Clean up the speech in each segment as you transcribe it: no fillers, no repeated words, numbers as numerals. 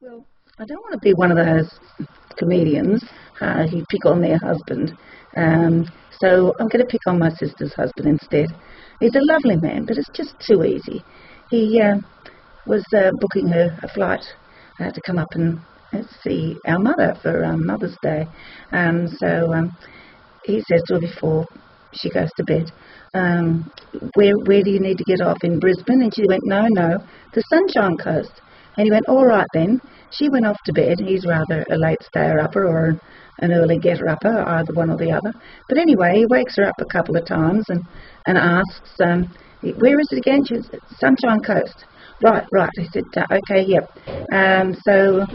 Well, I don't want to be one of those comedians who pick on their husband. So I'm going to pick on my sister's husband instead. He's a lovely man, but it's just too easy. He was booking her a flight to come up and see our mother for Mother's Day. So he says to her before she goes to bed, where do you need to get off, in Brisbane? And she went, no, the Sunshine Coast. And he went, all right then. She went off to bed. He's rather a late stayer-upper or an early getter-upper, either one or the other. But anyway, he wakes her up a couple of times and asks, where is it again? She said, Sunshine Coast. Right. He said, okay, yep. So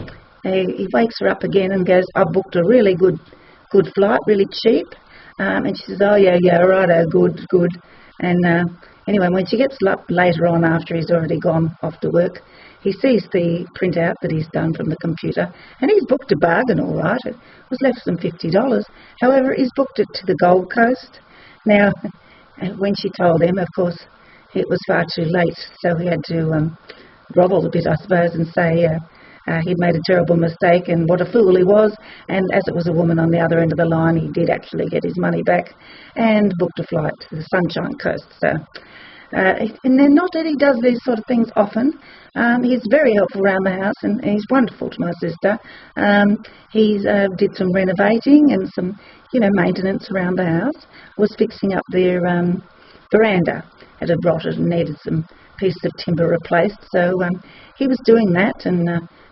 he wakes her up again and goes, I booked a really good flight, really cheap. And she says, oh, yeah, righto, good. And anyway, when she gets up later on after he's already gone off to work, he sees the printout that he's done from the computer, and he's booked a bargain, all right. It was less than $50. However, he's booked it to the Gold Coast. Now, when she told him, of course, it was far too late, so he had to grovel a bit, I suppose, and say he'd made a terrible mistake and what a fool he was. And as it was a woman on the other end of the line, he did actually get his money back and booked a flight to the Sunshine Coast. So, and then not that he does these sort of things often. He's very helpful around the house, and he's wonderful to my sister. He's did some renovating and some, maintenance around the house. Was fixing up their veranda. It had rotted and needed some pieces of timber replaced. So he was doing that and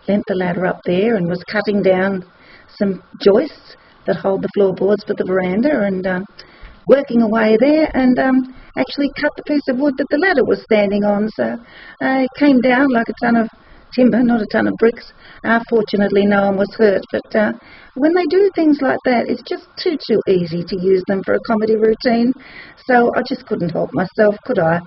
lent the ladder up there and was cutting down some joists that hold the floorboards for the veranda and working away there and actually cut the piece of wood that the ladder was standing on. So it came down like a ton of timber, not a ton of bricks. Fortunately, no one was hurt. But when they do things like that, it's just too easy to use them for a comedy routine. So I just couldn't help myself, could I?